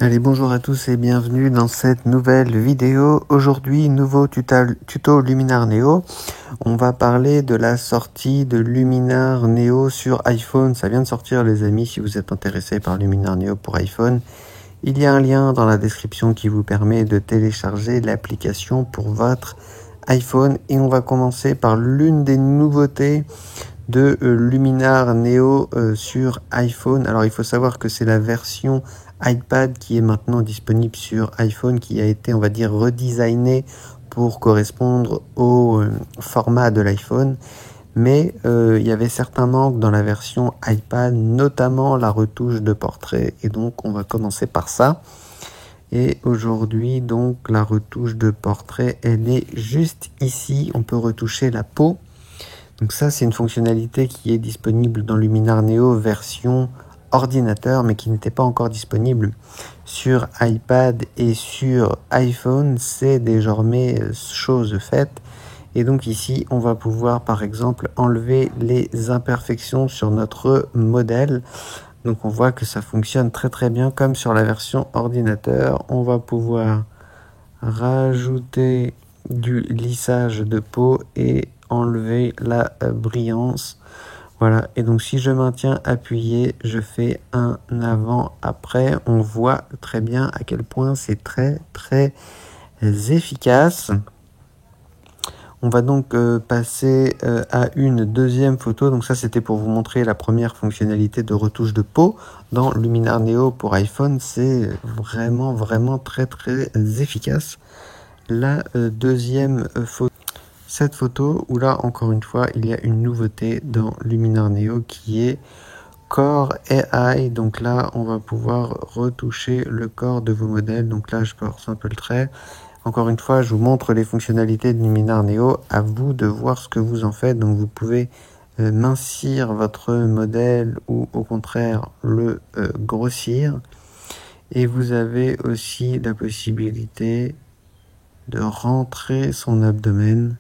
Allez, bonjour à tous et bienvenue dans cette nouvelle vidéo. Aujourd'hui, nouveau tuto Luminar Neo. On va parler de la sortie de Luminar Neo sur iPhone. Ça vient de sortir les amis, si vous êtes intéressés par Luminar Neo pour iPhone. Il y a un lien dans la description qui vous permet de télécharger l'application pour votre iPhone. Et on va commencer par l'une des nouveautés de Luminar Neo sur iPhone. Alors il faut savoir que c'est la version iPad qui est maintenant disponible sur iPhone, qui a été, on va dire, redesignée pour correspondre au format de l'iPhone. Mais il y avait certains manques dans la version iPad, notamment la retouche de portrait. Et donc on va commencer par ça. Et aujourd'hui, donc la retouche de portrait, elle est juste ici. On peut retoucher la peau. Donc ça, c'est une fonctionnalité qui est disponible dans Luminar Neo version ordinateur, mais qui n'était pas encore disponible sur iPad et sur iPhone. C'est désormais chose faite. Et donc ici, on va pouvoir par exemple enlever les imperfections sur notre modèle. Donc on voit que ça fonctionne très très bien comme sur la version ordinateur. On va pouvoir rajouter du lissage de peau et enlever la brillance. Voilà, et donc si je maintiens appuyé, je fais un avant-après. On voit très bien à quel point c'est très très efficace. On va donc passer à une deuxième photo. Donc ça, c'était pour vous montrer la première fonctionnalité de retouche de peau dans Luminar Neo pour iPhone. C'est vraiment très très efficace. La deuxième photo, cette photo où là encore une fois il y a une nouveauté dans Luminar Neo qui est Core AI. Donc là on va pouvoir retoucher le corps de vos modèles. Donc là je force un peu le trait. Encore une fois, je vous montre les fonctionnalités de Luminar Neo. À vous de voir ce que vous en faites. Donc vous pouvez mincir votre modèle ou au contraire le grossir. Et vous avez aussi la possibilité de rentrer son abdomen.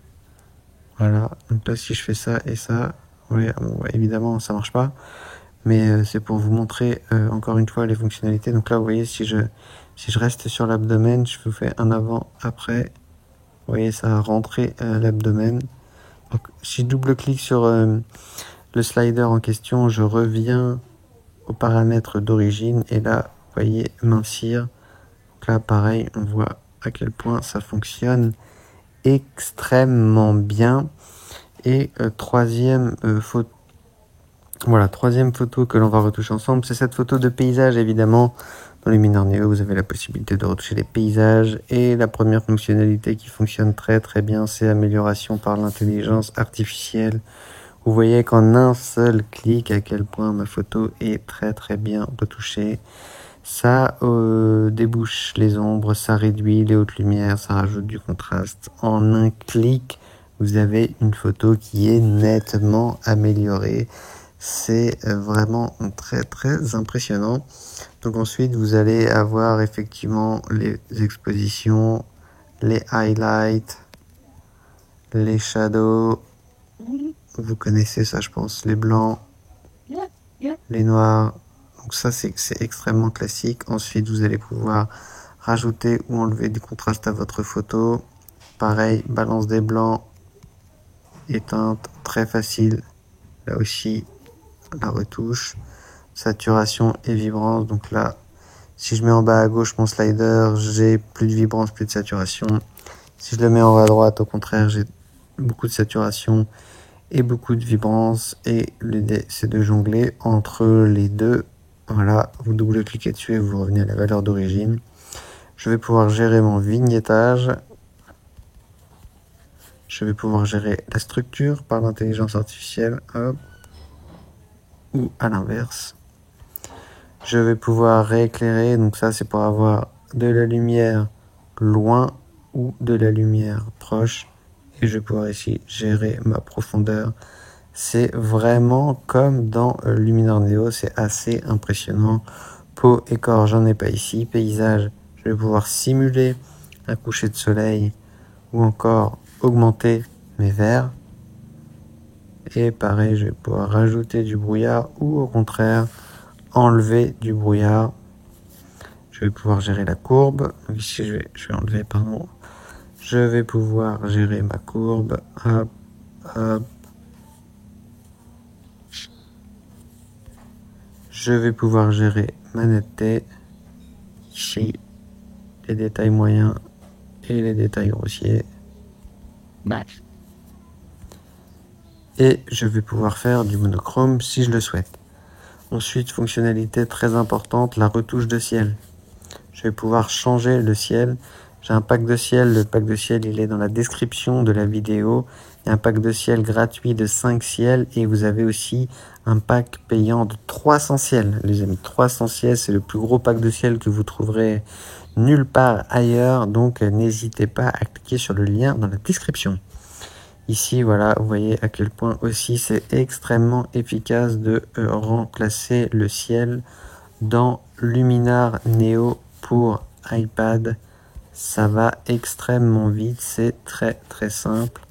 Voilà, donc là si je fais ça et ça, oui, bon, évidemment ça marche pas, mais c'est pour vous montrer encore une fois les fonctionnalités. Donc là vous voyez, si je reste sur l'abdomen, je vous fais un avant après, vous voyez ça a rentré l'abdomen. Donc si je double-clique sur le slider en question, je reviens aux paramètres d'origine et là vous voyez mincir. Donc là pareil, on voit à quel point ça fonctionne extrêmement bien. Et troisième photo, voilà, troisième photo que l'on va retoucher ensemble, c'est cette photo de paysage. Évidemment, dans Luminar Neo, vous avez la possibilité de retoucher les paysages. Et la première fonctionnalité qui fonctionne très très bien, c'est amélioration par l'intelligence artificielle. Vous voyez qu'en un seul clic, à quel point ma photo est très très bien retouchée. Ça débouche les ombres, ça réduit les hautes lumières, ça rajoute du contraste. En un clic, vous avez une photo qui est nettement améliorée. C'est vraiment très très impressionnant. Donc ensuite, vous allez avoir effectivement les expositions, les highlights, les shadows. Vous connaissez ça, je pense, les blancs, les noirs. Donc ça, c'est extrêmement classique. Ensuite, vous allez pouvoir rajouter ou enlever du contraste à votre photo. Pareil, balance des blancs, éteinte, très facile. Là aussi, la retouche, saturation et vibrance. Donc là, si je mets en bas à gauche mon slider, j'ai plus de vibrance, plus de saturation. Si je le mets en bas à droite, au contraire, j'ai beaucoup de saturation et beaucoup de vibrance. Et l'idée, c'est de jongler entre les deux. Voilà, vous double-cliquez dessus et vous revenez à la valeur d'origine. Je vais pouvoir gérer mon vignettage. Je vais pouvoir gérer la structure par l'intelligence artificielle. Hop. Ou à l'inverse. Je vais pouvoir rééclairer. Donc ça, c'est pour avoir de la lumière loin ou de la lumière proche. Et je vais pouvoir ici gérer ma profondeur. C'est vraiment comme dans Luminar Neo, c'est assez impressionnant. Peau et corps, j'en ai pas ici. Paysage, je vais pouvoir simuler un coucher de soleil ou encore augmenter mes verts. Et pareil, je vais pouvoir rajouter du brouillard ou au contraire enlever du brouillard. je vais pouvoir gérer la courbe. Donc ici, je vais enlever, pardon. Je vais pouvoir gérer ma courbe. Hop, hop. Je vais pouvoir gérer ma netteté. Ici, les détails moyens et les détails grossiers. Et je vais pouvoir faire du monochrome si je le souhaite. Ensuite, fonctionnalité très importante, la retouche de ciel. Je vais pouvoir changer le ciel. J'ai un pack de ciel. Le pack de ciel, il est dans la description de la vidéo. Il y a un pack de ciel gratuit de 5 ciels. Et vous avez aussi un pack payant de 300 ciels. Les amis, 300 ciels, c'est le plus gros pack de ciel que vous trouverez nulle part ailleurs. Donc, n'hésitez pas à cliquer sur le lien dans la description. Ici, voilà, vous voyez à quel point aussi c'est extrêmement efficace de remplacer le ciel dans Luminar Neo pour iPad. Ça va extrêmement vite, c'est très très simple.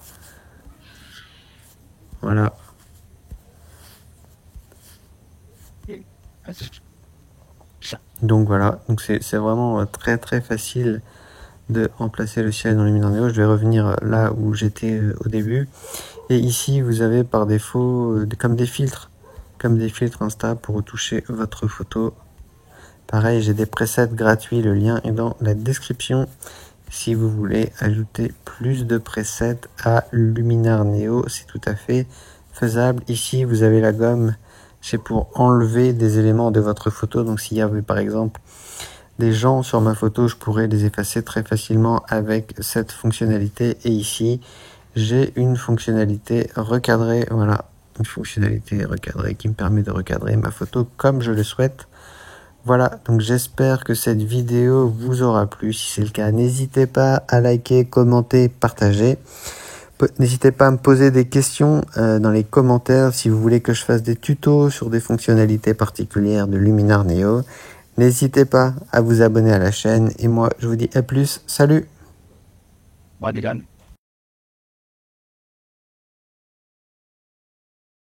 Voilà. Donc voilà, donc c'est vraiment très très facile de remplacer le ciel dans Luminar Neo. Je vais revenir là où j'étais au début. Et ici, vous avez par défaut comme des filtres Insta pour retoucher votre photo. Pareil, j'ai des presets gratuits, le lien est dans la description. Si vous voulez ajouter plus de presets à Luminar Neo, c'est tout à fait faisable. Ici, vous avez la gomme, c'est pour enlever des éléments de votre photo. Donc s'il y avait par exemple des gens sur ma photo, je pourrais les effacer très facilement avec cette fonctionnalité. Et ici, j'ai une fonctionnalité recadrée, voilà, une fonctionnalité recadrée qui me permet de recadrer ma photo comme je le souhaite. Voilà, donc j'espère que cette vidéo vous aura plu. Si c'est le cas, n'hésitez pas à liker, commenter, partager. N'hésitez pas à me poser des questions dans les commentaires si vous voulez que je fasse des tutos sur des fonctionnalités particulières de Luminar Neo. N'hésitez pas à vous abonner à la chaîne et moi je vous dis à plus, salut!